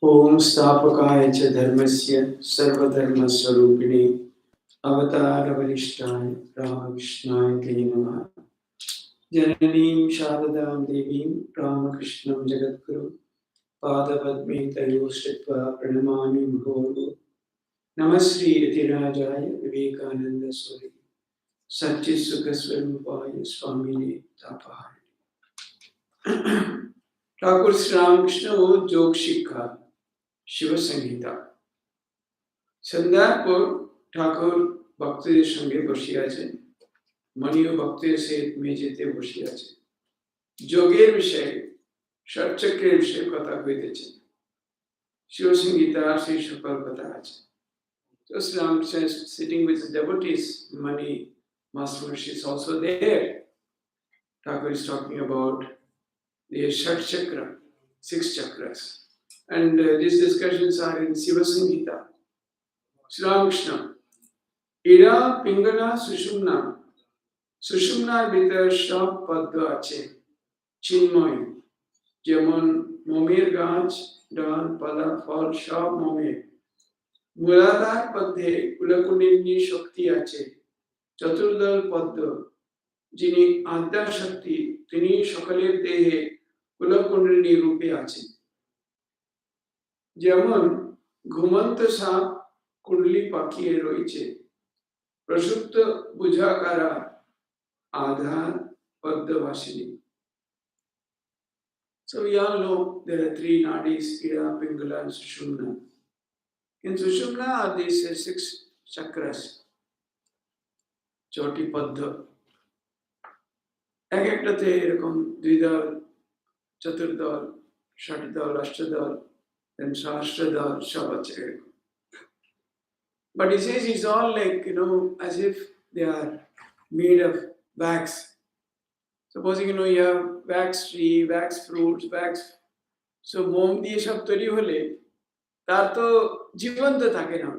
ओम स्थापकाय च धर्मस्य सर्वधर्मस्वरूपिणे अवतारवरिष्ठाय रामकृष्णाय ते नमः। जननीं शारदां देवीं रामकृष्णं जगद्गुरुं पादपद्मे तयोः श्रित्वा प्रणमामि मुहुर्मुहुः। नमः श्री यतिराजाय विवेकानन्दस्वरे सच्चित्सुखस्वरूपाय स्वामिने तापहाय। ठाकुर श्री रामकृष्ण ও যোগ শিক্ষা शिव संहिता সন্ধ্যার পর ঠাকুর ভক্তদের সঙ্গে বসে আছেন, মনীয় ভক্তের সহিত মেঝেতে বসে আছেন। যোগের বিষয়ে, ষটচক্রের বিষয়ে কথা হইতেছে। শিব সংহিতার সেই সকল কথা আছে। So Sri Ramakrishna is sitting with his devotees, Mani Master is also there. Thakur is talking about the Shat Chakra, 6 chakras. And these discussions are in Shiva Samhita. Sri Ramakrishna, Ira Pingana Sushumna, Sushumna Vitar Shab Padga Ache, Chinmoy, Jemon Momir Gaj, Dan Pada Fal Shab Momir, Muladhar Padhe, Kulakunini Shakti Ache, Chaturdal Padda, Jini Adya Shakti, Tini Shakalir Dehe, Kulakunini Rupi Ache. যেমন ঘুমন্ত সাপ কুণ্ডলি পাকিয়ে রয়েছে, প্রসুপ্ত বুঝাকারা আধার পদ্মবাসিনী। So we all know there are 3 nadis, Ida, Pingala and Sushumna. In Sushumna are these 6 chakras, Choti Padda. এক একটাতে এরকম দ্বিদল, চতুর্দল, ষটদল, অষ্টদল, and Shastra Shabache. But he says it's all like, as if they are made of wax. Supposing, you have wax tree, wax fruits, wax. So, mom diye shab tori hole, tar to jivanta thake na.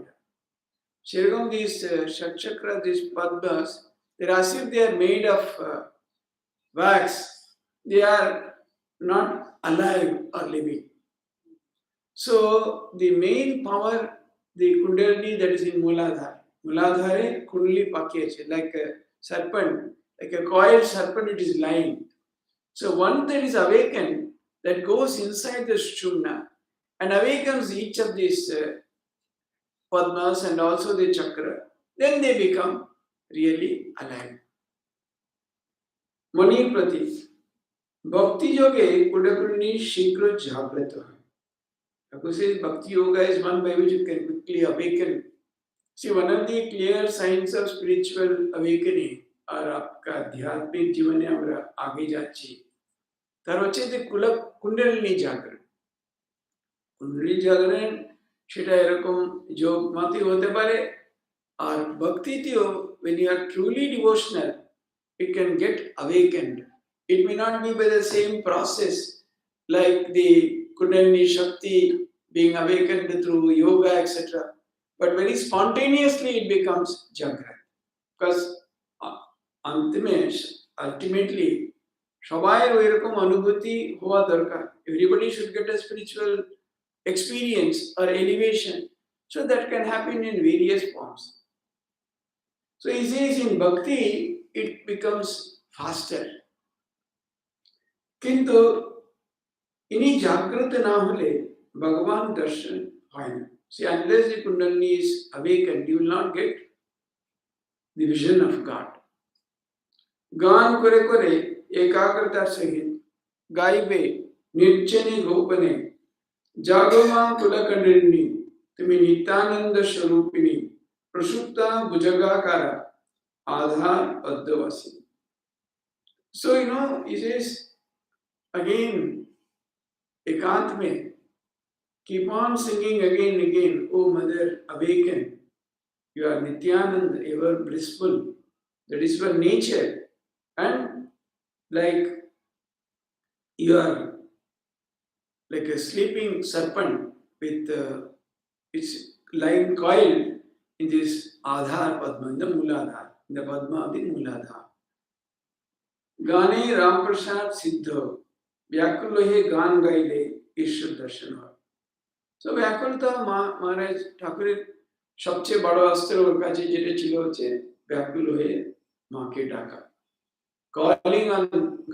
Shirgam these Shat Chakra, these Padmas, they're as if they are made of wax. They are not alive or living. So the main power, the Kundalini that is in Muladhara. Muladhara Kundali Pakyache, like a serpent, like a coiled serpent, it is lying. So one that is awakened, that goes inside the Sushumna and awakens each of these Padmas and also the Chakra, then they become really alive. Mani Prati, Bhakti Yoga Kundalini Shikra Jagrata. Thakur says Bhakti Yoga is one by which you can quickly awaken. See, one of the clear signs of spiritual awakening or आपका आध्यात्मिक जीवन में আমরা आगे যাচ্ছি, তার হচ্ছে যে কুণ্ডলিনী জাগরণ। কুণ্ডলিনী জাগরণ সেটা এরকম যোগ মতে হতে পারে, আর ভক্তিতেও when you are truly devotional, it can get awakened. It may not be by the same process like the Kundalini Shakti being awakened through yoga, etc. But very spontaneously it becomes Jagrat. Because ultimately, সবাই ওইরকম অনুভূতি হওয়া দরকার. Everybody should get a spiritual experience or elevation. So that can happen in various forms. So he says in Bhakti, it becomes faster. কিন্তু इनी जागृत ना होले भगवान दर्शन होय ना. See, unless the Kundalini is awakened, you will not get the vision of God. गान करे करे एकाग्रता सहित गाइबे निर्जने गोपने जागोमा कुलकंडलिनी तुम्हें नित्यानंद स्वरूपिणी प्रसुप्ता भुजगाकारा आधार पद्मवासी. So he says again, Ekant mein, keep on singing again and again, oh mother, awaken. You are Nityananda, ever blissful. That is your nature. And like you are like a sleeping serpent with its lying coiled in this Adhar Padma, in the Muladhar, in the Padma of the Muladhar. Gane Ram Prasad Siddha, व्याकुल हे गान गाइले ईश्वर दर्शन हो. তো ব্যাকুলতা মহারাজ ঠাকুরের সবচেয়ে বড় অস্ত্র ওর কাছে যেটা ছিল হচ্ছে ব্যাকুল হয়ে মাকে ডাকা, calling on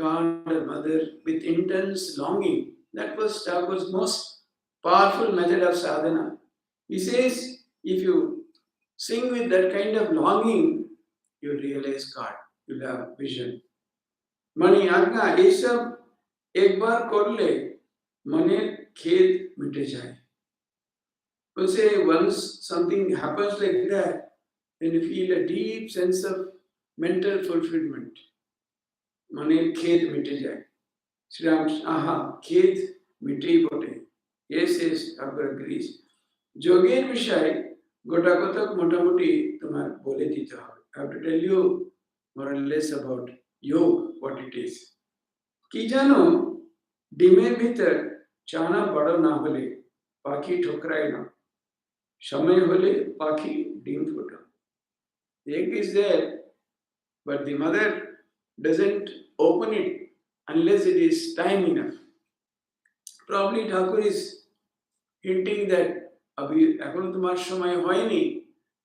God and Mother with intense longing. That was Thakur's most powerful method of sadhana. He says, if you sing with that kind of longing, you realize God, you'll have vision. Mani ajna, ये सब एक बार कर ले, मने खेद मिटे जाए. We'll say once something happens like that, then you feel a deep sense of mental fulfillment. মনের খেদ মিটে যায়. শ্রীরাম আহা খেদ মিটেই বটে. Yes, yes, Thakur agrees. যোগের বিষয়ে গোটা কথা মোটামুটি তোমার বলে দিতে হবে. I have to tell you more or less about yoga, what it is. কি জানো, ডিমের ভিতর চানা বড় না হলে পাখি ঠোকরায় না, সময় হলে পাখি ডিম ফোটায়. The egg is there, but the mother doesn't open it unless it is time enough. Probably Thakur is hinting that abhi ekhon tomar shomoy hoyni,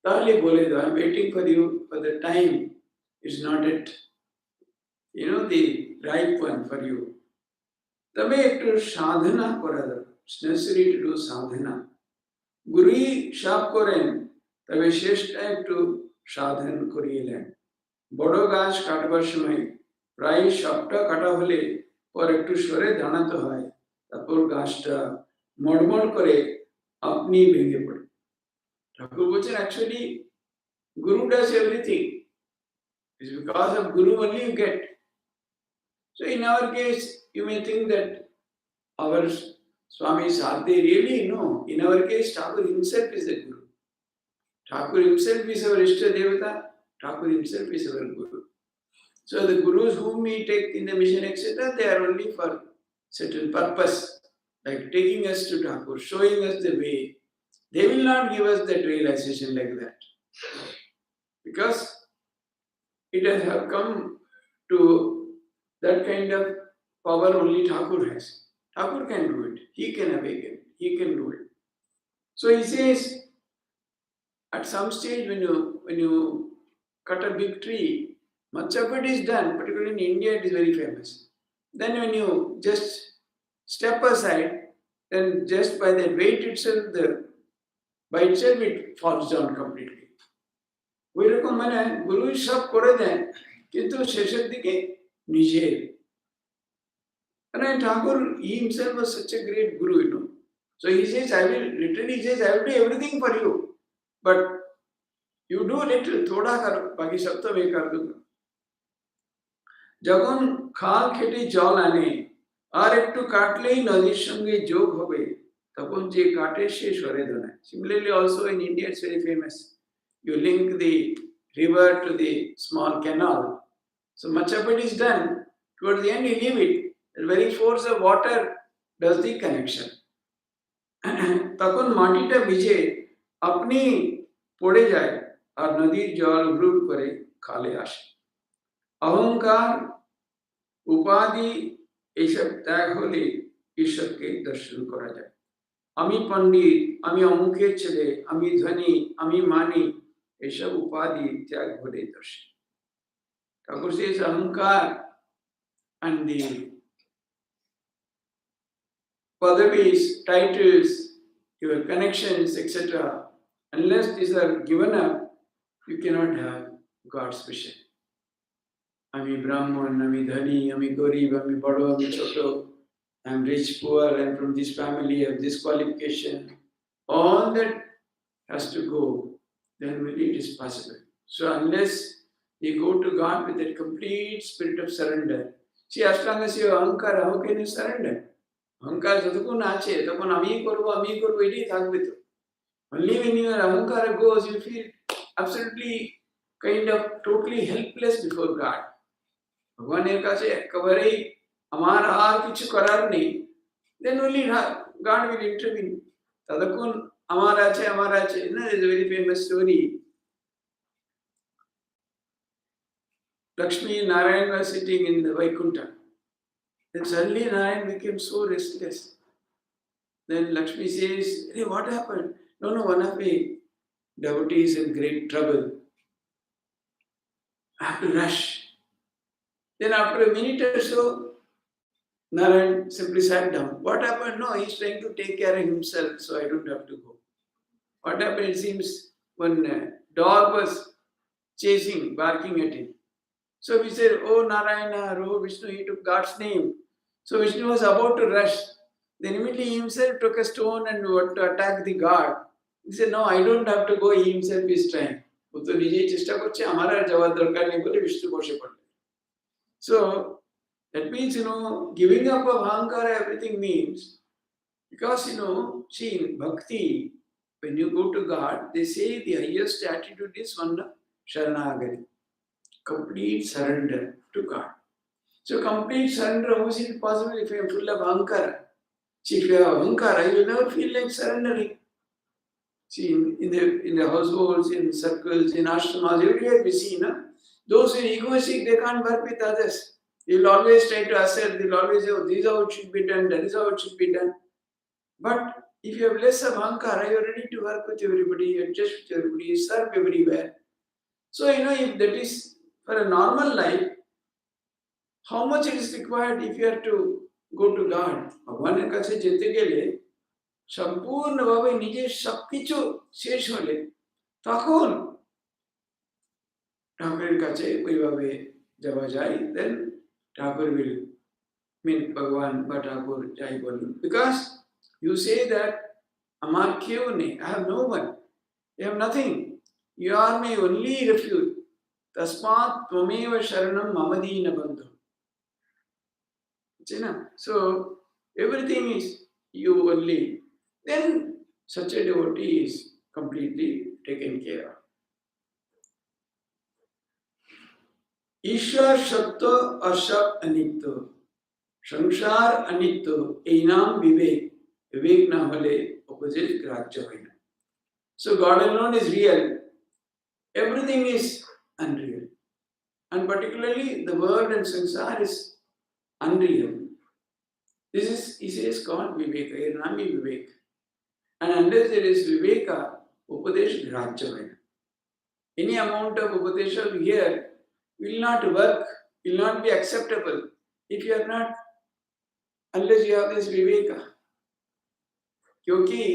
tahle bole daw, I am waiting for you, for the time is not yet, the right one for you. তবে একটু সাধনা করা দরকার. It's necessary to do sadhana. গুরুই সব করেন, তবে শেষটা একটু সাধন করিয়েলেন. বড় গাছ কাটবার সময় প্রায় সবটা কাটা হলে পর একটু সরে দাঁড়াতে হয়, তারপর গাছটা মড়মড় করে আপনি ভেঙে পড়ে. ঠাকুর বলছেন actually Guru does everything. It's because of Guru only you get. So in our case, you may think that our Swamis, are they really? No. In our case, Thakur himself is the Guru. Thakur himself is our Ishta Devata. Thakur himself is our Guru. So the Gurus whom we take in the mission, etc., they are only for certain purpose, like taking us to Thakur, showing us the way. They will not give us that realization like that. Because it has come to that kind of power only Thakur has. Thakur can do it. He can awaken. He can do it. So he says, at some stage when you cut a big tree, much of it is done, particularly in India it is very famous. Then when you just step aside, then just by that weight itself, by itself it falls down completely. ওই রকম মানে গুরু সব করে দেন, কিন্তু শেষের দিকে নিজে. And Thakur, he himself was such a great guru, So he says, I will do everything for you. But you do little, thoda karo, baki sab to main kar dunga. যখন খাল কেটে জল আনে আর একটু কাটলেই নদীর সঙ্গে যোগ হবে, তখন যে কাটে সে সরে দাঁড়ায়. Similarly also in India it's very famous. You link the river to the small canal. So much of it is done. Towards the end you leave it. The very force of water does the connection. তখন মাটিটা ভিজে আপনি পড়ে যায় আর নদীর জল হুড় করে খালে আসে. অহংকার, উপাধি এইসব ত্যাগ হলে ঈশ্বরকে দর্শন করা যায়. আমি পণ্ডিত, আমি অমুকের ছেলে, আমি ধনী, আমি মানি, এইসব উপাধি ত্যাগ হলে দর্শন. ঠাকুর says অহংকার and the padavis, titles, your connections, etc., unless these are given up, you cannot have God's vision. আমি ব্রাহ্মণ, আমি ধনী, আমি গরিব, আমি বড়, আমি ছোট, I am rich, poor, I am from this family, I have this qualification. All that has to go, then only it is possible. So unless you go to God with a complete spirit of surrender, see, as long as you ahankara, how can you surrender? Ahankara যতক্ষণ আছে তখন আমি করব এটাই থাকবে তো. Only when your ahankara goes, you feel absolutely kind of totally helpless before God. ভগবানের কাছে একেবারেই আমার আর কিছু করার নেই, then only God will intervene. ততক্ষণ আমার আছে. There is a very famous story. Lakshmi and Narayan were sitting in the Vaikuntha. Then suddenly Narayan became so restless. Then Lakshmi says, hey, what happened? No, one of my devotees in great trouble. I have to rush. Then after a minute or so, Narayan simply sat down. What happened? No, he's trying to take care of himself, so I don't have to go. What happened? It seems one dog was chasing, barking at him. So we said, oh Narayana, oh Vishnu, he took God's name. So Vishnu was about to rush. Then immediately he himself took a stone and went to attack the god. He said, no, I don't have to go, he himself is trying. ও তো নিজেই চেষ্টা করছে, আমার আর যাওয়ার দরকার নেই বলে বিষ্ণু বসে পড়লেন। So that means, giving up of ahankara, everything means, because, see, in bhakti, when you go to God, they say the highest attitude is one, sharanagari, complete surrender to God. So complete surrender, how is it possible if I am full of ahankara? See, if you have ahankara, you will never feel like surrendering. See, in the households, in circles, in ashramas, everywhere we see, those who are egoistic, they can't work with others. They will always try to assert, they will always say, oh, this is how it should be done, that is how it should be done. But if you have less of ahankara, you are ready to work with everybody, adjust with everybody, serve everywhere. So, if that is for a normal life, how much it is required if you have to go to God? ভগবানের কাছে যেতে গেলে সম্পূর্ণভাবে নিজের সবকিছু শেষ হলে তখন ঠাকুরের কাছে ওইভাবে যাওয়া যায়, then ঠাকুর will mean ভগবান বা ঠাকুর যাই বলুন, because you say that আমার কেউ নেই, I have no one, I have nothing, you are my only refuge, tasmat tvameva sharanam mama dina bandhu. So everything is you only. Then such a devotee is completely taken care of. Ishwar Shatya Ashak Anitya, Samsar Anitya, Einam Vivek, Vivek na hole opposite Grajya hoina. So God alone is real, everything is unreal. And particularly the world and samsara is unreal. This is, he says, called Viveka, Nami Vivek. And unless there is Viveka, Upadesh Grajya hoina. Any amount of Upadesha here will not work, will not be acceptable if you are not, unless you have this Viveka. Kyunki,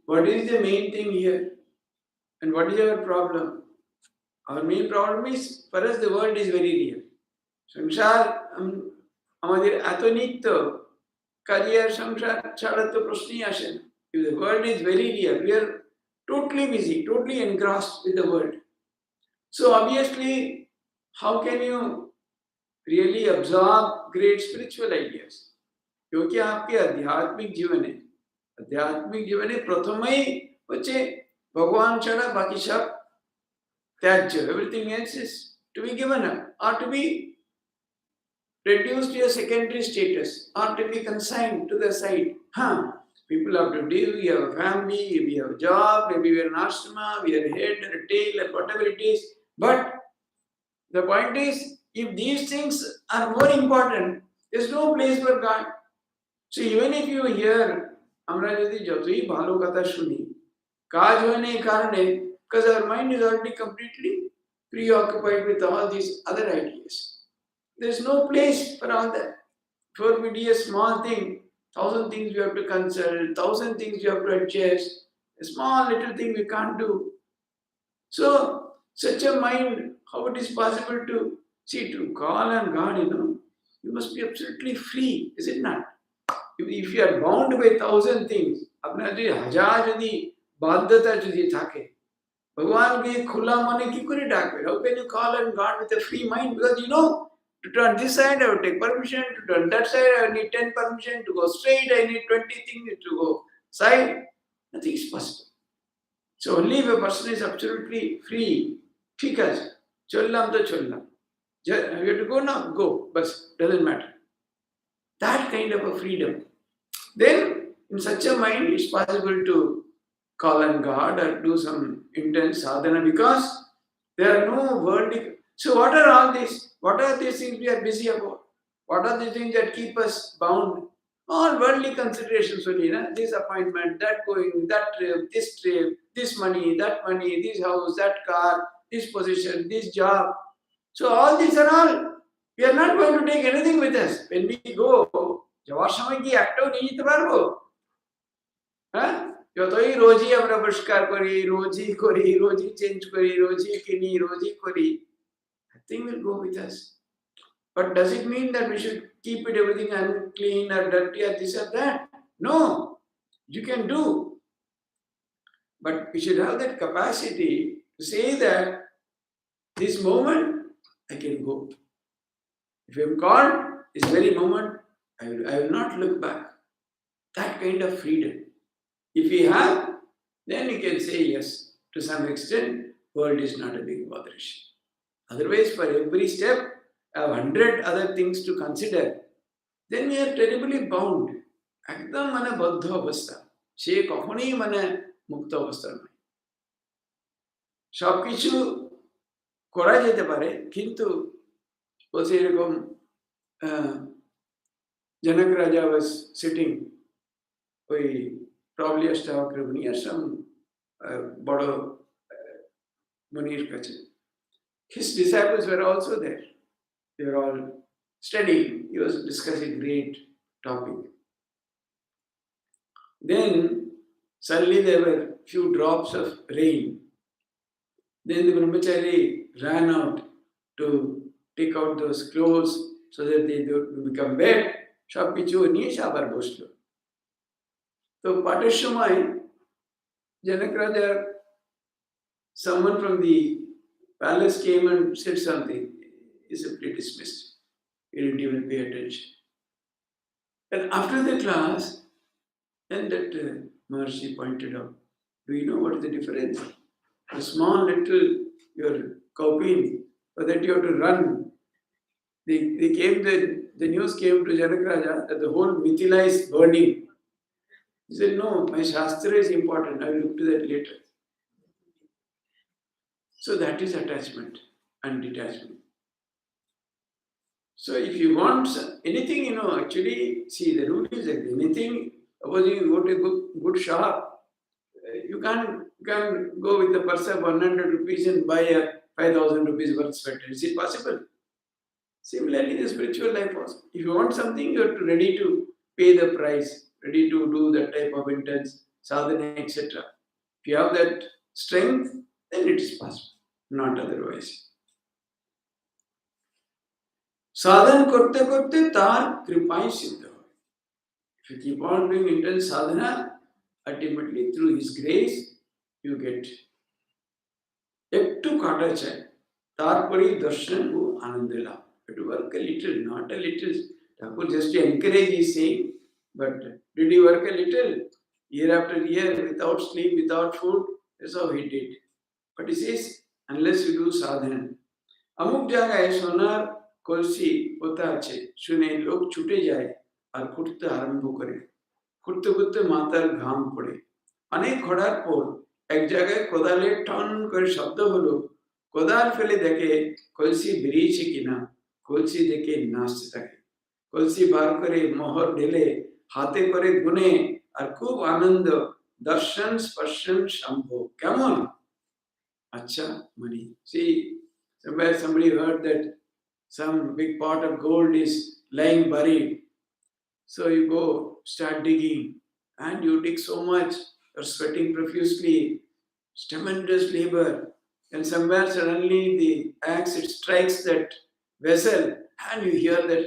what is the main thing here? And what is our problem? Our main problem is, for us the world is very real. Samsar, আমাদের এত নিত্য, career samsar ছাড়া তো প্রশ্নই আসে না। If the world is very real, we are totally busy, totally engrossed with the world. So obviously, how can you really absorb great spiritual ideas? क्योंकि आपके आध्यात्मिक जीवने प्रथम ही बच्चे भगवान छाड़ा बाकी सब त्याज्य, everything else is to be given up or to be reduced to a secondary status or to be consigned to the side. People have to do, we have a family, we have a job, maybe we are an ashrama, we are a head or a tail or whatever it is. But the point is, if these things are more important, there's no place for God. So even if you hear, আমরা যদি যতই ভালো কথা শুনি, কাজ হয় না এই কারণে, because our mind is already completely preoccupied with all these other ideas. There's no place for all that. For we do a small thing, 1,000 things we have to consult, 1,000 things you have to adjust, a small little thing we can't do. So such a mind, how it is possible to see, to call on God, you must be absolutely free, is it not? If you are bound by 1,000 things, আপনার যদি হাজার যদি বাধ্যতা যদি থাকে, ভগবানকে খোলা মনে কি করে ডাকবে? How can you call on God with a free mind? Because to turn this side I will take permission, to turn that side I need 10 permission, to go straight I need 20 things, to go side, nothing is possible. So only if a person is absolutely free, ঠিক আছে, চললাম তো চললাম, you have to go now, go, but doesn't matter. That kind of a freedom. Then in such a mind it's possible to call on God or do some intense sadhana, because there are no worldly. So what are all these? What are these things we are busy about? What are the things that keep us bound? All worldly considerations only, na? This appointment, that going, that trip, this money, this house, that car, this position, this job. So all these are all, we are not going to take anything with us. When we go, যাওয়ার সময় কি একটাও নিয়ে যেতে পারবো? হ্যাঁ? যতই রোজই আমরা পরিষ্কার করি, রোজই করি, রোজই চেঞ্জ করি, রোজই কিনি, রোজই করি, nothing will go with us. But does it mean that we should keep it everything unclean or dirty or this or that? No, you can do. But we should have that capacity to say that this moment I can go. If I am called, this very moment, I will not look back. That kind of freedom. If we have, then we can say yes, to some extent, world is not a big botheration. Otherwise, for every step, I have 100 other things to consider. Then we are terribly bound. একদম মানে বদ্ধ অবস্থা, সে কখনোই মানে মুক্ত অবস্থা নয়। সবকিছু করা যেতে পারে, কিন্তু বলছে এরকম জনক রাজা was sitting ওই probably Ashtamakra Muni or some বড় মুনির কাছে। His disciples were also there. They were all studying. He was discussing great topic. Then suddenly there were few drops of rain. Then the brahmachari ran out to take out those clothes so that they don't become wet. সব কিছু নিয়ে সে আবার বসলো। তো পাঠের সময় জনক রাজা, someone from the palace came and said something. He simply dismissed. He didn't even pay attention. And after the class, then that Maharshi pointed out, do you know what is the difference? A small little, your cowpea, for that you have to run. The news came to Janak Raja that the whole Mithila is burning. He said, no, my Shastra is important. I will look to that later. So that is attachment and detachment. So if you want anything, actually, see, the rule is that anything, suppose you go to a good shop, you can't go with the purse of 100 rupees and buy a 5,000 rupees worth sweater. Is it possible? Similarly, the spiritual life also. If you want something, you are ready to pay the price, ready to do that type of intense sadhana, etc. If you have that strength, then it is possible, not otherwise. साधन करते करते तार कृपाएं सिद्ध हो। If you keep on doing intense sadhana, ultimately through His grace, you get একটু কাটা চাই, তারপরে দর্শন ও আনন্দ লাভ। To work a little, not a little. Thakur just to encourage is saying, but did he work a little? Year after year, without sleep, without food, that's how he did. But he says, unless you do sadhana, amuk jagaye sonar কলসি পোতা আছে শুনে লোক ছুটে যায় আর খুঁড়তে আরম্ভ করে। খুঁড়তে খুঁড়তে মাথার ঘাম পড়ে। অনেক খোঁড়ার পর এক জায়গায় কোদালে টন করে শব্দ হলো। কোদাল ফেলে দেখে কলসি বেরিয়েছে কিনা। কলসি দেখে নাচতে থাকে। কলসি বার করে মোহর ঢেলে হাতে করে গুনে আর খুব আনন্দ। দর্শন স্পর্শন সম্ভব। কেমন? আচ্ছা money. See, somewhere somebody heard that some big pot of gold is lying buried. So you go, start digging, and you dig so much, you're sweating profusely, it's tremendous labor. And somewhere suddenly the axe, it strikes that vessel, and you hear that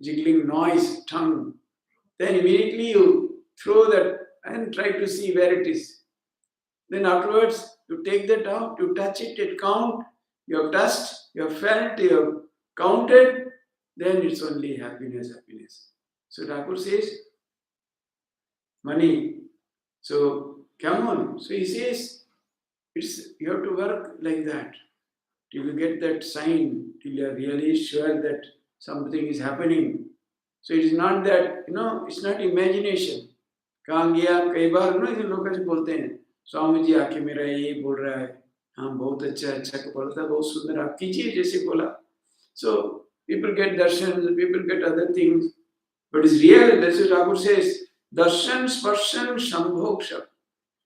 jiggling noise, tongue. Then immediately you throw that and try to see where it is. Then afterwards, you take that out, you touch it, it count, you have touched, you have felt, you have counted, then it's only happiness, happiness. So Thakur says, money. So come on. So he says, you have to work like that till you get that sign, till you are really sure that something is happening. So it is not that, it's not imagination. कहाँ गया कई बार लोग ऐसे बोलते हैं स्वामी जी आके मेरा ये बोल रहा है, हाँ बहुत अच्छा बोला था, बहुत सुंदर, आप कीजिए जैसे बोला. So people get darshan, people get other things. But it's real. That's what Thakur says. Darshan, sparshan, shambhoksha.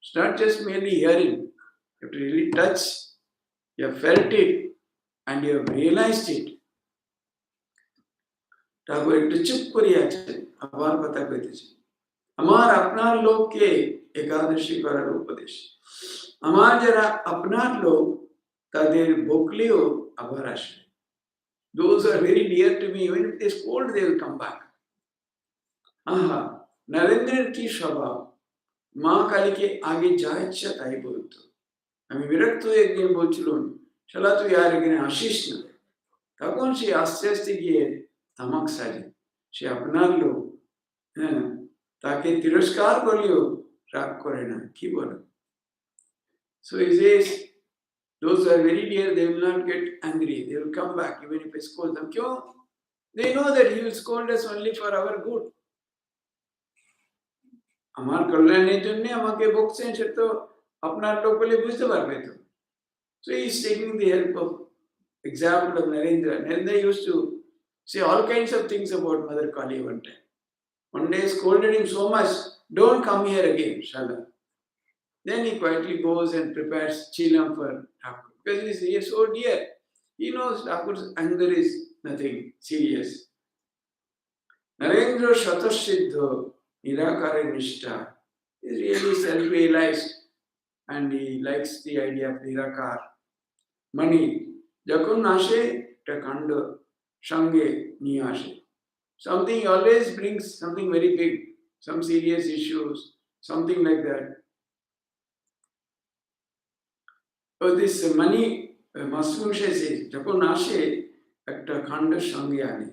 It's not just merely hearing. You have to really touch. You have felt it and you have realized it. ঠাকুর একটু চুপ করে আছেন, আবার কথা কইতেছে। আমার আপনার লোককে একাদশী করার উপদেশ। আমার যারা আপনার লোক তাদের বকলেও আবার আসবে। Those are very dear to me. Even if they scold, they will come back. আহা, নরেন্দ্রের কি স্বভাব, মা কালীকে আগে যা ইচ্ছা তাই বলতো। আমি বিরক্ত হয়ে একদিন বলছিলাম, শালা তুই আর এখানে আসিস না। তখন সে আস্তে আস্তে গিয়ে তামাক সাজে। সে আপনার লোক, হ্যাঁ, তাকে তিরস্কার করলেও রাগ করে না। কি বলো? So he says, those who are very dear, they will not get angry. They will come back even if I scold them. Kyo? They know that he will scold us only for our good. আমার কল্যাণের জন্য আমাকে বকছেন, সে তো আপনার লোক বলে বুঝতে পারবে তো। So he is taking the help of example of Narendra. Narendra used to say all kinds of things about Mother Kali one time. One day scolded him so much, don't come here again, Shala. Then he quietly goes and prepares chilam for Thakur. Because he is so dear. He knows Thakur's anger is nothing serious. Narendra Shatasiddha Nirakare Nishta is really self-realized and he likes the idea of Nirakar. Money. যখন আসে একটা কাণ্ড সঙ্গে নিয়ে আসে। Something always brings something very big, some serious issues, something like that. So this money, Master says, যখন আসে একটা কাণ্ডের সঙ্গে আনে।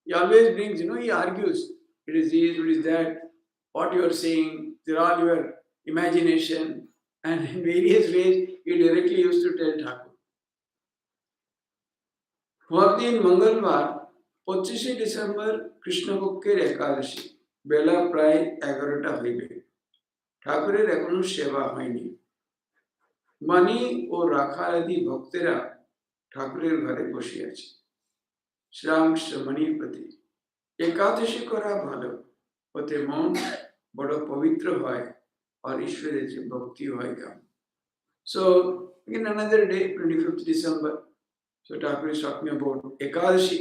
He always brings, he argues. It is this, it is that, what you are saying, they're all your imagination, and in various ways, he directly used to tell Thakur. পরদিন মঙ্গলবার 25 December কৃষ্ণপক্ষের একাদশী, বেলা প্রায় 11টা হইবে। ঠাকুরের এখনো সেবা হয়নি। মানি ও রাখাল আদি ভক্তেরা ঠাকুরের ঘরে বসে আছে। শ্রাংশ মণির প্রতি একাদশী করা ভালো, ওতে মন বড় পবিত্র হয় আর ঈশ্বরের যে ভক্তি হয় কাম। So in another day, 25th December, so Thakur is talking about Ekadashi.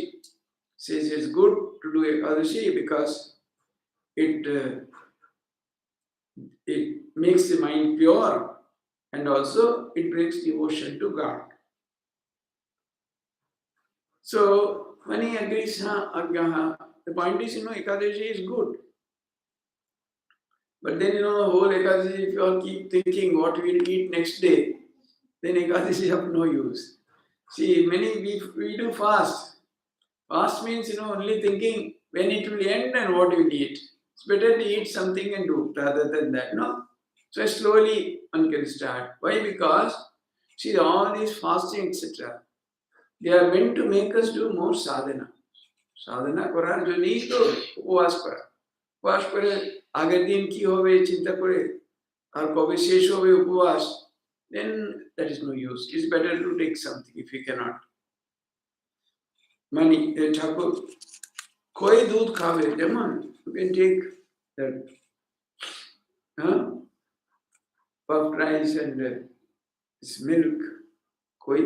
Says it's good to do Ekadashi because it makes the mind pure and also it brings devotion to God. So when he agrees, the point is, Ekadashi is good. But then, whole Ekadashi, if you all keep thinking what we will eat next day, then Ekadashi is of no use. See, we do fast. Fast means, only thinking when it will end and what you will eat. It's better to eat something and do rather than that, no? So slowly one can start. Why? Because, see, all these fasting, etc., they are meant to make us do more sadhana. Sadhana করার জন্যই তো উপবাস করা। উপবাস করে আগের দিন কি হবে চিন্তা করে আর কবে শেষ হবে উপবাস, then that is no use. It's better to take something if you cannot. Mani, ঠাকুর খই দুধ খাবে, যেমন you can take that puffed rice and this milk, খই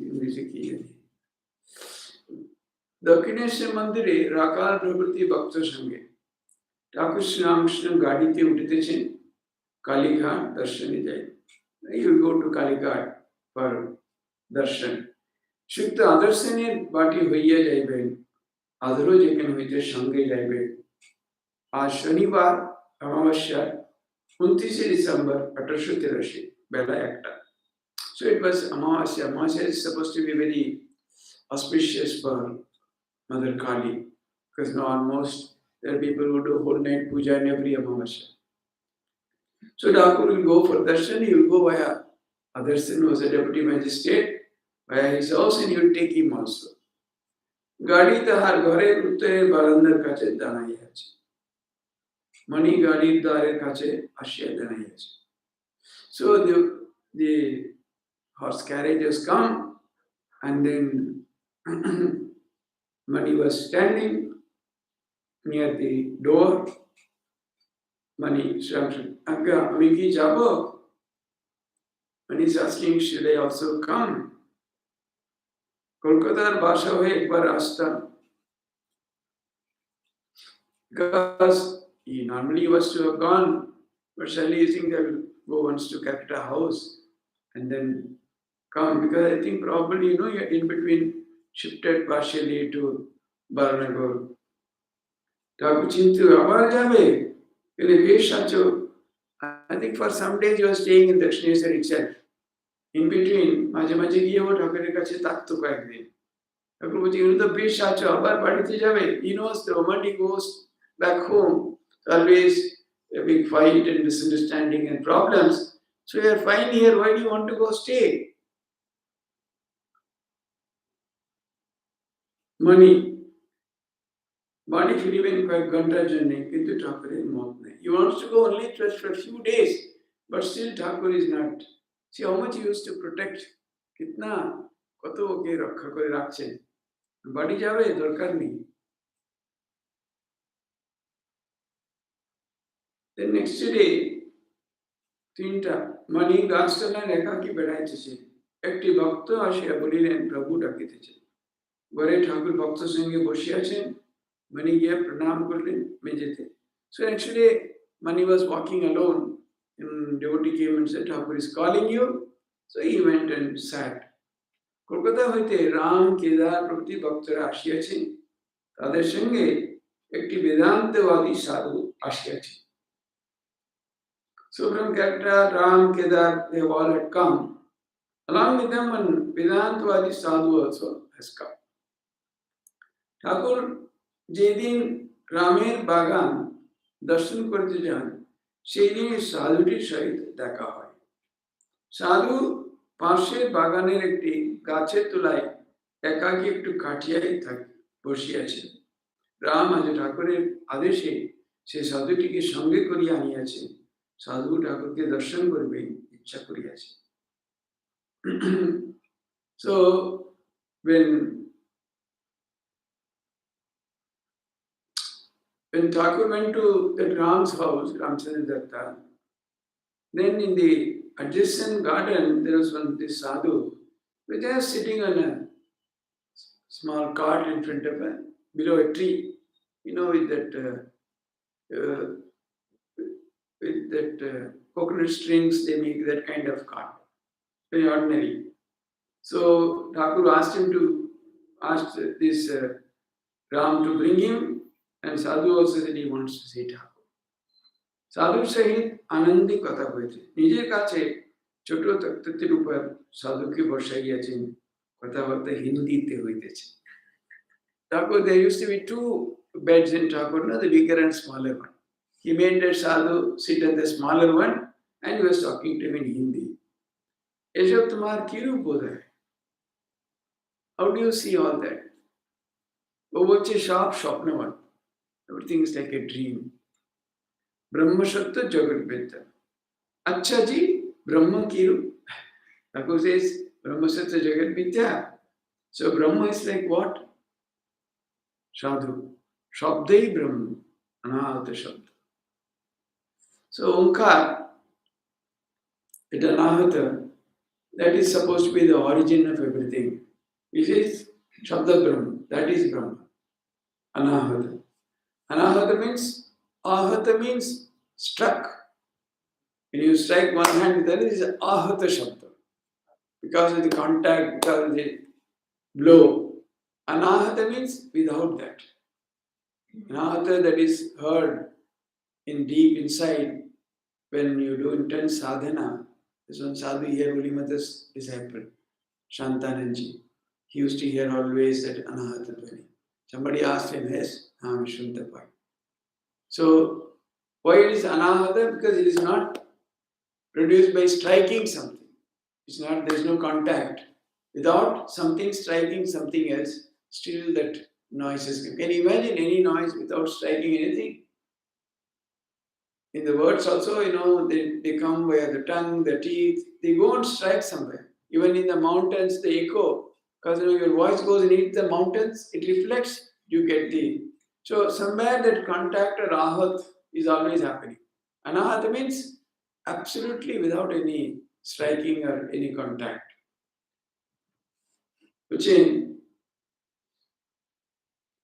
ইংরেজি কি জানি। দক্ষিণেশ্বর মন্দিরে রাখাল প্রভৃতি ভক্তের সঙ্গে ঠাকুর শ্রীরামকৃষ্ণ গাড়িতে উঠিতেছেন, কালীঘাট দর্শনে যাই। You go to Kalighat for darshan. শুদ্ধ আদর্শনের বাটি হইয়া যাইবেন, আদরও যেখানে হইতে সঙ্গে যাইবেন। আজ শনিবার অমাবস্যা 29 ডিসেম্বর 1883 বেলা 1টা। So it was Amavasya. Amavasya is supposed to be very auspicious for Mother Kali, because now almost there are people who do whole night puja in every Amavasya. So Thakur will go for darshan, he will go via Adarsan, who was a deputy magistrate, via his house, and he will take him also. গাড়ি তাহার ঘরের উত্তরের বারান্দার কাছে দাঁড়াইয়া আছে। মণি গাড়ির দ্বারের কাছে আসিয়া দাঁড়াইয়াছে। So the horse carriage has come, and then Mani was standing near the door. Mani shouted, Akka, Amiki Jabo. And he's asking, should I also come? Kolkata's Basha hoi ekbar asta. Because he normally was to have gone, but suddenly you think that go wants to Calcutta house and then come. Because I think probably, you're in between shifted partially to Barnagar. Thakur Chintu, abar jabe. I think for some days he was staying in Dakshineshwar itself. In between, মাঝে মাঝে গিয়ে ও ঠাকুরের কাছে থাকতো কয়েকদিন। ঠাকুর বলছে, তো বেশ আছো, আবার বাড়িতে যাবে? He knows the moment he goes back home, always a big fight and misunderstanding and problems. So you are fine here, why do you want to go stay? Money. বাড়ি ফিরিবেন কয়েক ঘন্টার জন্য, কিন্তু ঠাকুরের মত নেই। He wants to go only just for a few days, but still Thakur is not. See how much he used to protect. কিতনা কত ওকে রক্ষা করে রাখছেন। বাড়ি যাবে, দরকার নেই। The next day, তিনটা মানি গাছতলায় একাকী বেড়াইতেছে। একটি ভক্ত আসিয়া বলিলেন, প্রভু ডাকিতেছে। ঘরে ঠাকুর ভক্তের সঙ্গে বসে আছেন। Mani gave pranam করলেন মেঝেতে. So actually, Mani was walking alone, and devotee came and said, Thakur is calling you. So he went and sat. Kolkata হইতে রাম কেদার প্রভৃতি ভক্তরা আসিয়াছেন। তাদের সঙ্গে একটি বেদান্তবাদী সাধু আসিয়াছেন। So from Calcutta, Ram, Kedar, they all had come. Along with them, one Vedantavadi sadhu also has come. ঠাকুর যেদিন রামের বাগান দর্শন করতে যান, সেই দিন সাধুটির সহিত দেখা হয়। সাধু পাশের বাগানের একটি গাছের তলায় একাকী একটু কাটিয়াই বসিয়াছেন। রাম আজ ঠাকুরের আদেশে সে সাধুটিকে সঙ্গে করিয়া আনিয়াছেন। সাধু ঠাকুরকে দর্শন করবে ইচ্ছা করিয়াছে। So when Thakur went to that Ram's house, Ramchandra, then in the adjacent garden there was this sadhu, which was sitting on a small cart in front of below a tree, with that coconut strings, they make that kind of cart, very ordinary. So Thakur asked this Ram to bring him, and Sadhu also said he wants to see Thakur. Sadhu সহিত আনন্দে কথা হয়েছে। নিজের কাছে ছোট তক্তের উপর সাধুকে বসাইয়াছেন, কথাবার্তা হিন্দিতে হইতেছে। Thakur, there used to be two beds in Thakur, the bigger and smaller one. He made that Sadhu sit on the smaller one, and he was talking to him in Hindi. এসব তোমার কিরূপ বোধ হয়? How do you see all that? ও বলছে সব স্বপ্নবান। Everything is like a dream. Brahma Sattva Jagat Vidya. Acha ji, Brahma kiru. Thakur says, Brahma Sattva Jagat Vidya. So Brahma is like what? Sadhu. Shabdai Brahma. Anahata Shabda. So Omkar, it Anahata, that is supposed to be the origin of everything. He says, Shabda Brahma. That is Brahma. Anahata. Anahata means, ahata means struck. When you strike one hand, that is ahata shabda. Because of the contact, because of the blow. Anahata means without that. Anahata, that is heard in deep inside when you do intense sadhana. This one sadhu here, Ulimata's disciple, Shantananji. He used to hear always that Anahata Dhvani. Somebody asked him, yes, Vishuntapai. So, why it is Anahata? Because it is not produced by striking something. There is no contact. Without something striking something else, still that noise is. Can you imagine any noise without striking anything? In the words also, they come via the tongue, the teeth, they go and strike somewhere. Even in the mountains, the echo, because your voice goes and hits the mountains, it reflects, you get the. So somewhere that contact or ahat is always happening. Anahat means absolutely without any striking or any contact. Which in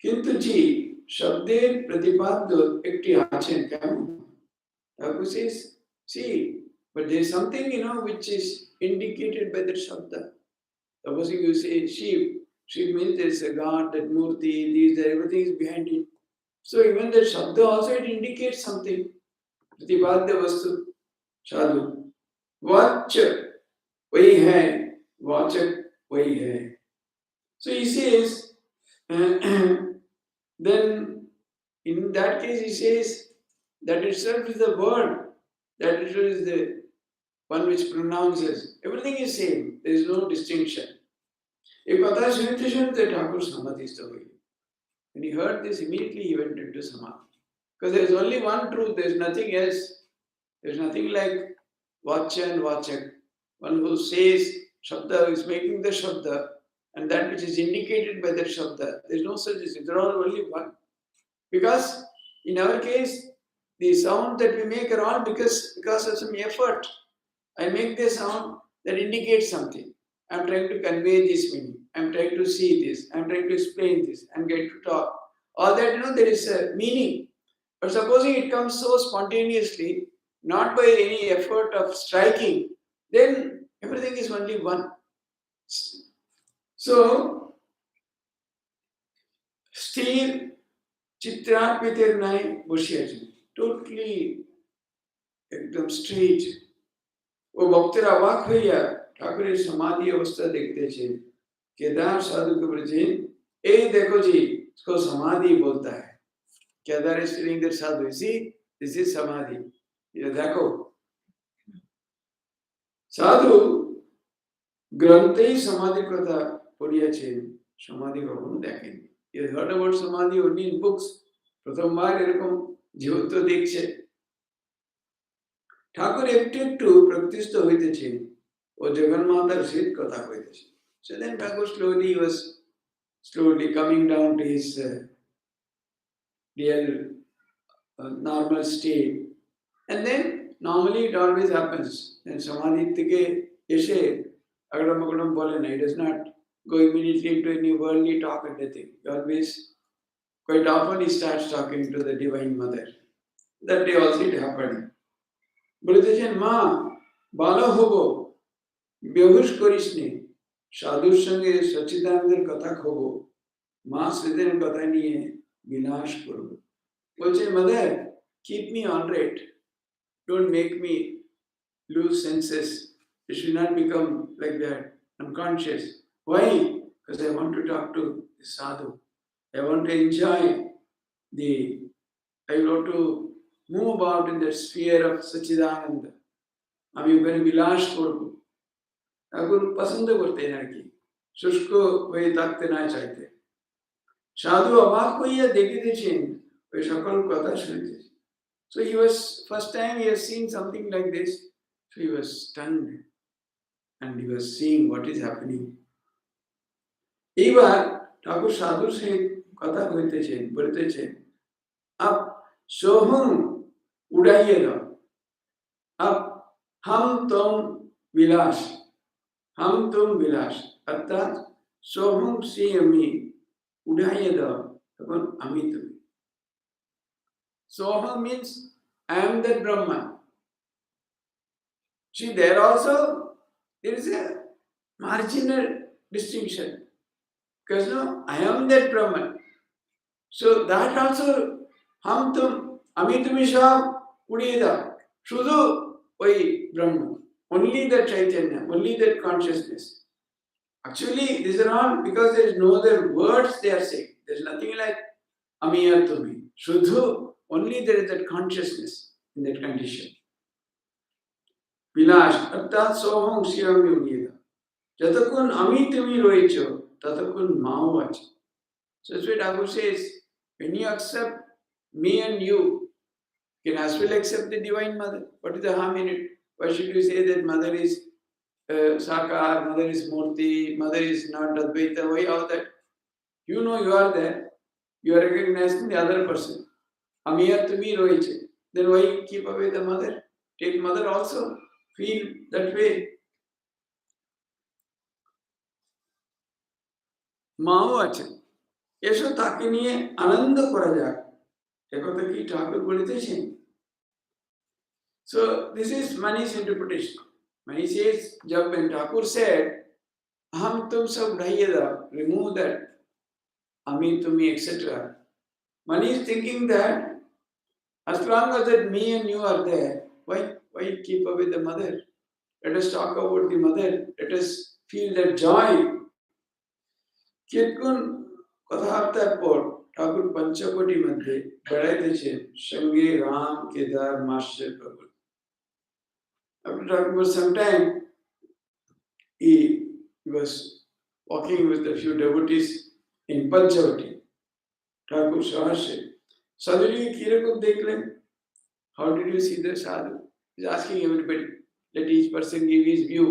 Kintuji Shabder Pratipaddo Ekti Achen Kam. Thakur says, see, but there is something which is indicated by the Shabda. Supposing you say sheep, sheep means there is a god, that murti, these, everything is behind it. So even the Shabda also it indicates something. Pratipadya Vastu Sadhu. Watch वही है, वाचक वही है. So he says, then in that case he says that itself is the word, that it is the one which pronounces. Everything is same. There is no distinction. एक कथा सुनते सुनते ठाकुर समाधिस्थ हो गए. When he heard this, immediately he went into samadhi. Because there is only one truth. There is nothing else. There is nothing like vacha and vachak. One who says Shabda is making the Shabda, and that which is indicated by that Shabda. There is no such thing. There are only one. Because in our case, the sound that we make are all because of some effort. I make the sound that indicates something. I am trying to convey this meaning. I am trying to see this. I am trying to explain this. I am going to talk. All that, there is a meaning. But supposing it comes so spontaneously, not by any effort of striking, then everything is only one. So, still, Chitra Pitirnai Bushiaji, totally एकदम straight. वो भक्तरा अवाक भैया ठाकुर समाधि अवस्था देखते थे. केदार साधु के प्रति ए देखो जी इसको समाधि बोलता है. Kedar is telling that sadhu, see, this is samadhi. ये देखो साधु ग्रंथे ही समाधि कथा पढ़ियाছেন, समाधि কখনো দেখেননি. You heard about samadhi only in books. প্রথমবার এরকম জীবন্ত দেখছে. ঠাকুর একটু একটু প্রতিষ্ঠিত হইতেছেন ও জগন্মাতার সহিত কথা হইতেছে. So then Thakur slowly was coming down to his real normal state. And then normally it always happens. Then samadhi থেকে এসে agam agam বলে না. It does not go immediately into any worldly talk and anything. Always, quite often he starts talking to the Divine Mother. That day also it happened. বলতেছেন মা ভালো হবো, বেহুশ করিস নি, সাধুর সঙ্গে সচ্চিদানন্দের কথা খবো, মা সেদিন কথা নিয়ে বিনাশ করবো. বলছেন mother, keep me all right. Don't make me lose senses. It should not become like that, unconscious. Why? Because I want to talk to the sadhu. I want to enjoy I want to move about in the sphere of Sachidananda. আমি ওখানে বিলাস করব. ঠাকুর পছন্দ করতেন আর কি, শুষ্ক হয়ে থাকতে না চাইতে. সাধু অবাক হইয়া দেখিতেছেন ওই সকল কথা শুনিতেছেন. So he was, first time he has seen something like this, so he was stunned and he was seeing what is happening. এইবার ঠাকুর সাধুর সহিত কথা কইতেছেন, বলতেছেন अब सोहम उड़ाइए दाओ, अब हम तुम विलास, हम तुम विलास, अर्थात सोहम से अमी उड़ाइए दाओ, तখন আমি তুমি. Soham means I am that Brahman. See, there also there is a marginal distinction. Because no, I am that Brahman. So that also हम तुम अमी तुम्हें सब उड़िए दाओ, शुद्ध वही ब्रह्म, only that Chaitanya, only that consciousness. Actually, these are all because there is no other words they are saying. There is nothing like ami or tumi. Shuddha, only there is that consciousness in that condition. Vilash, arthat soham shivami udiye दाओ. যতক্ষণ আমি তুমি রয়েছ ততক্ষণ মাও আছে. So that's why Thakur says, when you accept me and you can as well accept the Divine Mother. What is the harm in it? Why should you say that Mother is Sakar, Mother is Murti, Mother is not Advaita? Why all that? You know you are there. You are recognizing the other person. Amiya tumi roiche. Then why keep away the mother? Take mother also. Feel that way. মাও আছেন এসো তাকে নিয়ে আনন্দ করা যাক একথা কি ঠাকুর বলিতেছেন so this is Mani's interpretation Mani says जब when Thakur said हम तुम सब ढाइए दाओ remove that ami tumi etc Mani is thinking that as long as that me and you are there why keep away the mother let us talk about the mother let us feel that joy कितकुन কথাবার্তার পর ঠাকুর পঞ্চকোটি মধ্যে বেড়াইতেছেন সঙ্গে Ram Kedar master প্রভু after talking for some time he was walking with a few devotees in Panchavati Thakur সহসে sadhuji কিরকম দেখলেন how did you see the sadhu he's asking everybody let each person give his view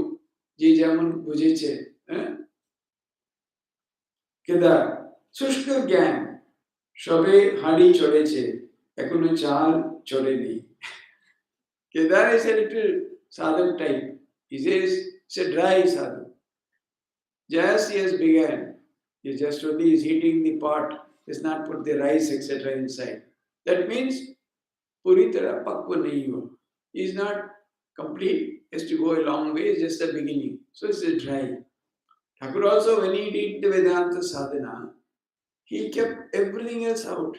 যে যেমন বুঝেছে কেদার শুষ্ক জ্ঞান সবে হাঁড়ি চড়েছে এখনো চাল চড়েনি Kedar is a little sadhu type. He says it's a dry sadhu. Just he has begun. He just only is heating the pot. He has not put the rice etc. inside. That means puri tarah pakwa nahi ho. He is not complete. He has to go a long way. It's just the beginning. So it's a dry. Thakur also when he did the Vedanta sadhana, he kept everything else out.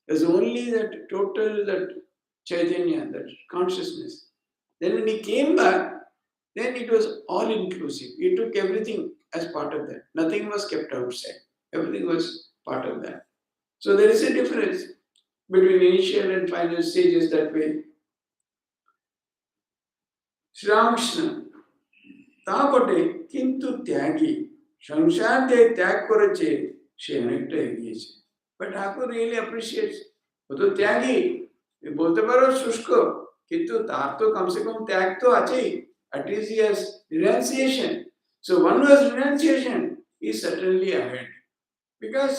There's only that total, that Chaitanya, that consciousness. Then when he came back, then it was all inclusive. He took everything as part of that. Nothing was kept outside. Everything was part of that. So there is a difference between initial and final stages that way. Sri Ramakrishna, তাপটে কিন্তু ত্যাগী সংসার যে ত্যাগ করেছে সে অনেকটা এগিয়েছে But Thakur really appreciates ও তো ত্যাগী বলতে পারো শুষ্ক কিন্তু তার তো কমসে কম ত্যাগ তো আছেই at least he has renunciation so one who has renunciation is certainly ahead because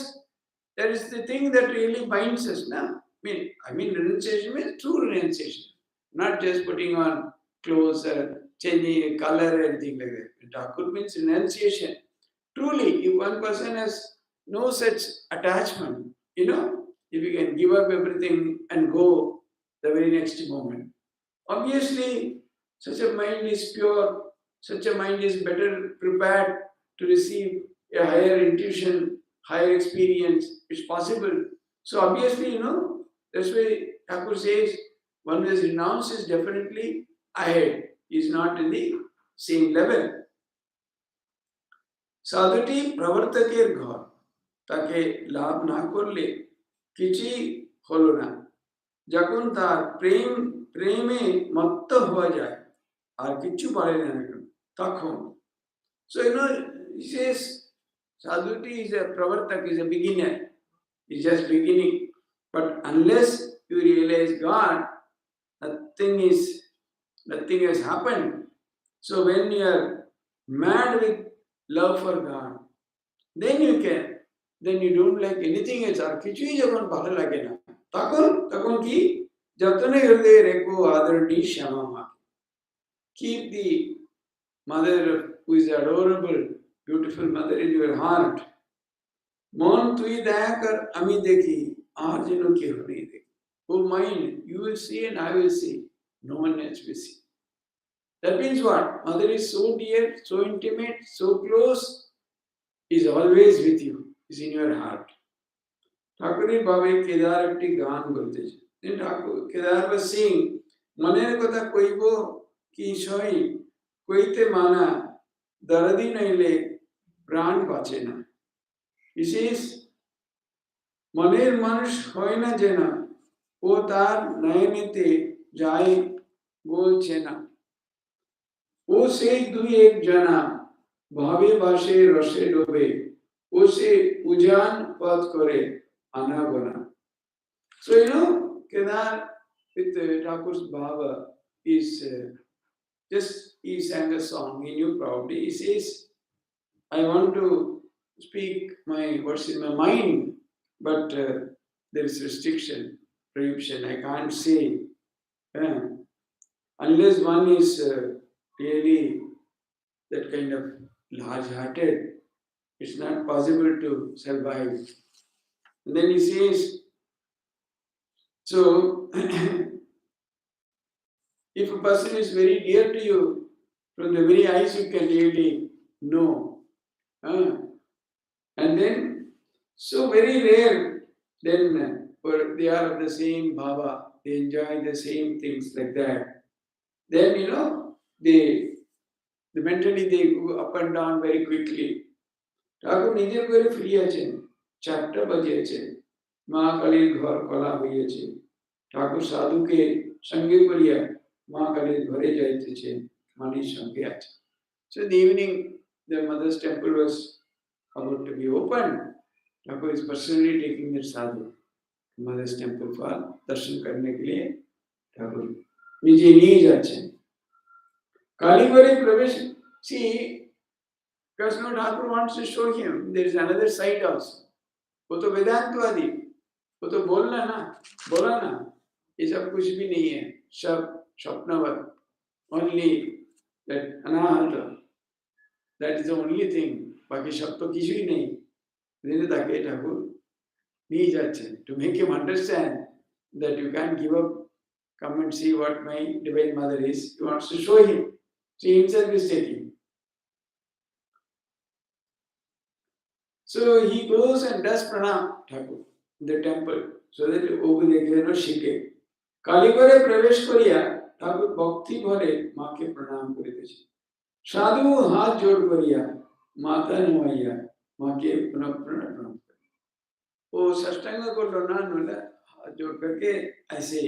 that is the thing that really binds us now I mean renunciation means true renunciation not just putting on clothes or changing a color or anything like that Thakur means renunciation truly if one person has no such attachment if you can give up everything and go the very next moment. Obviously, such a mind is pure, such a mind is better prepared to receive a higher intuition, higher experience. It's possible. So obviously, that's why Thakur says one who has renounced is definitely ahead. He's not in the same level. Sadhuti pravartaker ghar, তাকে লাভ না করলে কিছুই হলো না যখন তার প্রেমে মত্ত হয়ে যায় আর কিছু পারে না তখন so he says sadhuti is a pravartak is a beginner he's just beginning but unless you realize God nothing has happened so when you are mad with love for God then you don't like anything else আর কিছুই যখন ভালো লাগে না তখন কি যতনে হৃদয়ে রেখো আদরণী শ্যামা মা keep the mother who is adorable beautiful mother in your heart মন তুই দেখ আর আমি দেখি আর যেন কেউ নেই দেখি oh mind you will see and I will see no one else will see that means what mother is so dear so intimate so close is always with you is in your heart ঠাকুরের ভাবে কেদার একটি গান বলতেছে ঠাকুর Kedar was saying মনের কথা কইব কি সই কইতে মানা দরদি নইলে প্রাণ বাঁচে না he says মনের মানুষ হয় না যেন ও তার নয়নেতে যায় বলছে না ও সেই দুই এক জানা ভাবে বাসে রসে ডোবে ও সে উজান পথ করে আনাগোনা so Kedar with Thakur's Bhava is he sang a song he knew probably he says I want to speak what's in my mind but there is restriction, prohibition. I can't say. Unless one is really that kind of large-hearted, it's not possible to survive. And then he says, so if a person is very dear to you, from the very eyes you can really know. And then, so very rare, then they are of the same bhava, they enjoy the same things like that. Then, they mentally they go up and down very quickly. ঠাকুর নিজের করে ফিরিয়াছেন, 4টা বাজিয়েছে, মা কালীর ঘর কলা হইয়াছে, ঠাকুর সাধুকে সঙ্গে করিয়া মা কালীর ঘরে যাইতেছেন, মানির সঙ্গে আছে. So in the evening, their mother's temple was about to be opened. Thakur is personally taking their sadhu to mother's temple for darshan करने के लिए ठाकुर निजे लिए जाते हैं. कालीघरे प्रवेश, see, Krishna Thakur wants to show him there is another side also. वो तो वेदांतवादी, वो तो बोला ना, ये सब कुछ भी नहीं है, सब स्वप्नवत, only that anahata, that is the only thing, बाकी सब तो किसी ही नहीं. इसलिए ताकि ठाकुर नहीं जाते, to make him understand that you can't give up, come and see what my divine mother is. He wants to show him. So he himself is taking. So he goes and does pranam Thakur in the temple, so that over the shike. Kaligore pravesh koriya Thakur bhakti bhare maa ke pranam koriteche. Sadhu haath jod koriya mata nuvaiya maa ke pranam. वो सष्टांग करलो ना नोला जोड़ करके ऐसे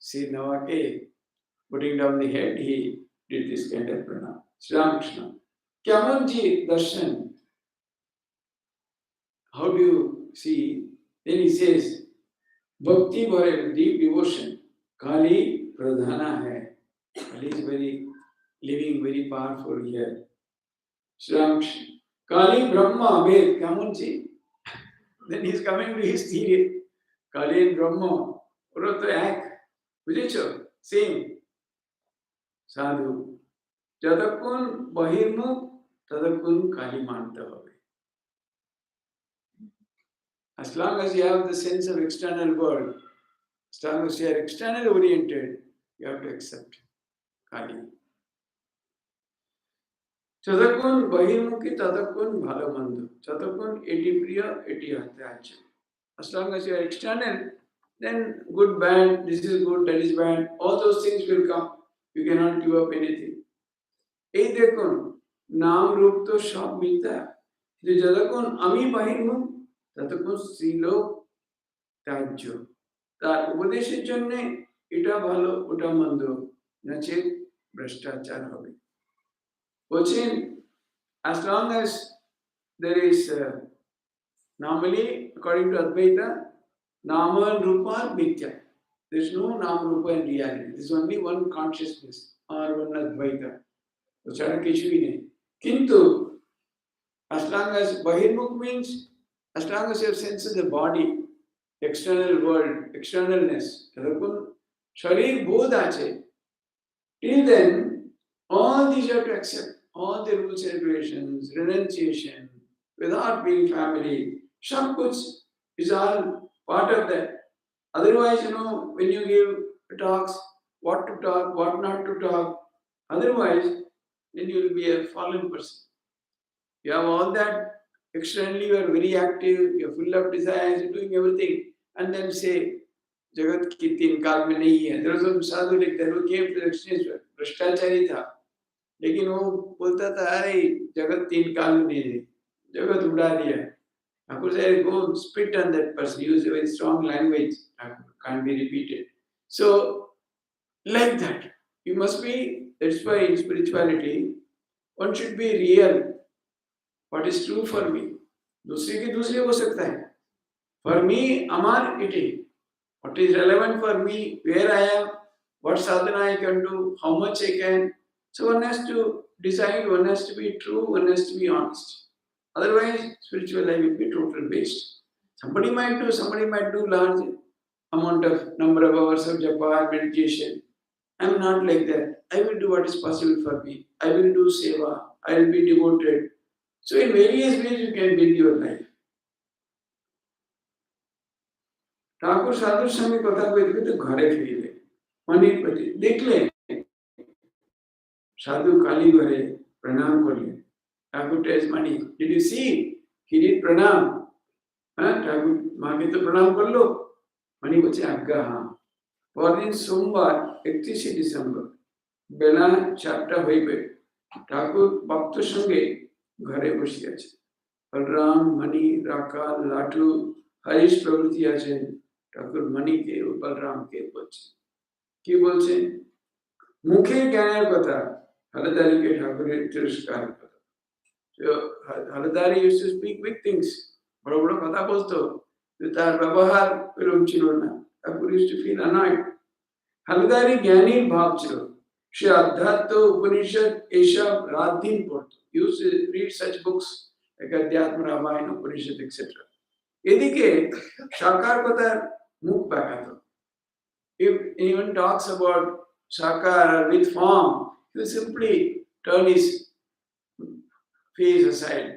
सिर नवा के putting down the head, he did this kind of pranam. Sri Ramakrishna. Kyaman ji darshan. How do you see? Then he says, Bhakti bhare deep devotion. Kali pradhana hai. Kali is very living, very powerful here. Sri Ramakrishna. Kali Brahma Abhed. Kyaman ji? Then he is coming to his theory. Kali and Brahma. Oro to ek. Bujecho? Same. Sadhu. Jatakkun bahirmukh, tadakkun Kali manta hobe. As long as you have the sense of external world, as long as you are external oriented, you have to accept Kali. Chadakkun bahirmukhi tadakkun bhalo mando. Chadakkun eti priya eti hatyacha. As long as you are external, then good, bad, this is good, that is bad, all those things will come. You cannot give up anything. এই দেখুন, নাম রূপ তো সব মিথ্যা, যে যতক্ষণ আমি বাহির্মুখ ততক্ষণ স্ত্রীলোক ত্যায্য. তার উপদেশের জন্য এটা ভালো ওটা মন্দ, নচেৎ ভ্রষ্টাচার হবে. বলছেন, as long as there is normally according to Advaita, Nama and Rupa are mithya. There is no Nama, Rupa in reality. There is only one consciousness or one Advaita. So chara kichu bhi nahi. Kintu, as long as Bahirmukh means, as long as you have sense of the body, external world, externalness, tadakun sharir bodh ache. Till then, all these you have to accept. All the rules and regulations, renunciation, without being family, sab kuch is all part of that. Otherwise, when you give talks, what to talk, what not to talk, otherwise, then you will be a fallen person. You have all that, externally you are very active, you are full of desires, you are doing everything, and then say, Jagat ki teen kaal mein nahi hai. There was some sadhu like that who came to the exchange, Bhrashtachari tha. लेकिन वो बोलता था, अरे जगत 3 काल में नहीं है, जगत उड़ा दिया. Thakur said, go spit on that person, use a very strong language, can't be repeated. So, like that, you must be, that's why in spirituality, one should be real. What is true for me? दूसरे के दूसरे हो सकता है. For me, Amar iti. What is relevant for me, where I am, what sadhana I can do, how much I can. So one has to decide, one has to be true, one has to be honest. Otherwise, spiritual life will be total waste. Somebody might do large amount of number of hours of japa, meditation. I'm not like that. I will do what is possible for me. I will do seva. I will be devoted. So in various ways you can build your life. Thakur साधुर संगे कथा कइते तो घरे फिरले मनिर प्रति देखले साधु काली घरे प्रणाम करले ठाकुर टेस्ट मनी did you see he did प्रणाम ठाकुर मागे तो प्रणाम कर लो मनी बच्चे आज्ञा हाँ পরদিন সোমবার 31 ডিসেম্বর বেলা 4টা হইবে ঠাকুর ভক্তের সঙ্গে ঘরে বসে আছে বলরাম মণি রাকাল লাটু হরিশ প্রভৃতি আছেন ঠাকুর মণিকে ও বলরামকে বলছে কি বলছেন মুখে জ্ঞানের কথা হলদারিকে ঠাকুরের তিরস্কার কথা হলদারি used to speak big things বড় বড় কথা বলতো তার ব্যবহার এরকম ছিল না ঠাকুর used to feel annoyed হলদারি জ্ঞানীর ভাব ছিল সে অধ্যাত্ম উপনিষদ এসব রাত দিন পড়তো used to read such books like Adhyatma Ramayana Upanishad etc. এদিকে সাকার কথার মুখ বাঁকাতো if anyone talks about sakar with form he will simply turn his face aside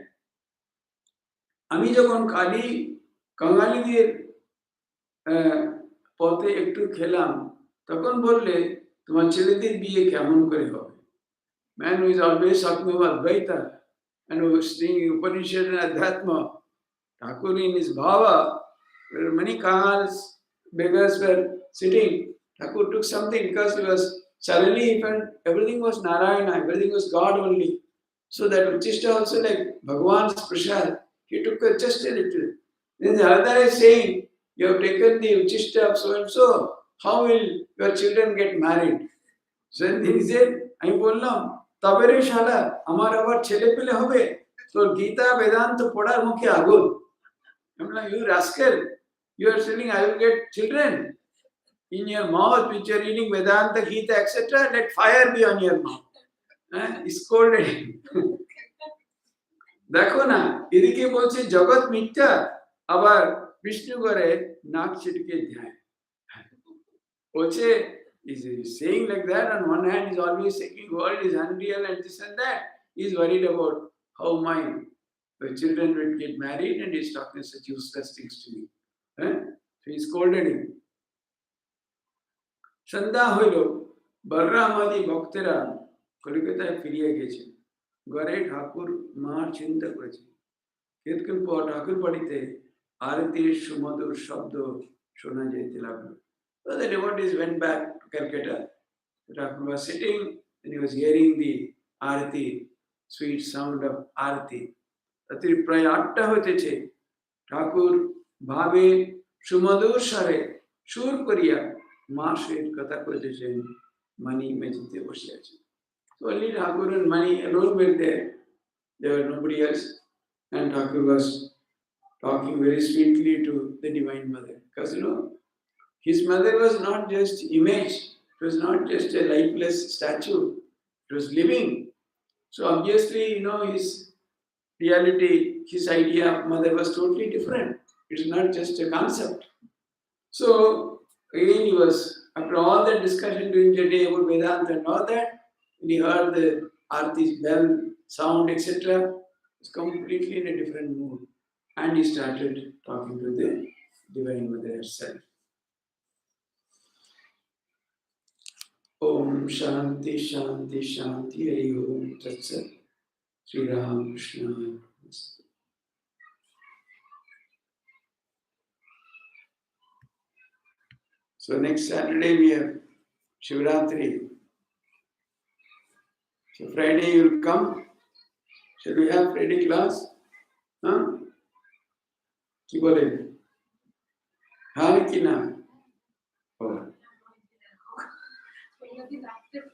আমি যখন কালী কাঙালিদের পথে একটু খেলাম তখন বললে তোমার ছেলেদের বিয়ে কেমন করে হবে man who is always talking about Advaita and who is singing Upanishad and Adhyatma Thakur in his bhava where many Kangals beggars were sitting Thakur took something because he was suddenly he felt everything was Narayana everything was God only so that Uchishta also like Bhagavan's prasad he took just a little then the other is saying you have taken the Uchishta of so and so how will your children get married so then he said আমি বললাম তবে রে শালা আমার আবার ছেলে পেলে হবে তোর গীতা বেদান্ত পড়ার মুখে আগুন I'm like you rascal you are saying I will get children in your mouth which you are reading Vedanta Gita etc let fire be on your mouth scolded him দেখো না এদিকে বলছে জগৎ মিথ্যা আবার বিষ্ণু করে নাক ছিটকে ধ্যান বলছে is saying like that on one hand is always saying world is unreal and this and that he is worried about how my children will get married and he is talking such useless things to me so he scolded him সন্ধ্যা হইল বলরাম আদি ভক্তেরা কলিকাতায় ফিরিয়ে গেছে ঘরে ঠাকুর মার চিন্তা করেছে কিছুক্ষণ পর ঠাকুর বাড়িতে আরতির সুমধুর শব্দ শোনা যেতে লাগলো so the devotees went back to Calcutta Thakur was sitting and he was hearing the arati sweet sound of arati রাত্রি প্রায় 8টা হইতেছে ঠাকুর ভাবে সুমধুর স্বরে সুর করিয়া মার সহিত কথা কইতেছেন মানি মেঝেতে বসে আছে so only Thakur and Mani alone were there were nobody else and Thakur was talking very sweetly to the Divine Mother because his mother was not just image it was not just a lifeless statue it was living so obviously his reality his idea of mother was totally different it is not just a concept so again he was after all that discussion during the day about Vedanta and all that when he heard the arti's bell sound etc was completely in a different mood and he started talking to the Divine Mother herself Om Shanti Shanti Shanti Hari Om Tat Sat Sri Ram Krishna So next Saturday we have Shivratri. So Friday you will come. Shall we have Friday class? Huh? Ki bole? Ha ki na?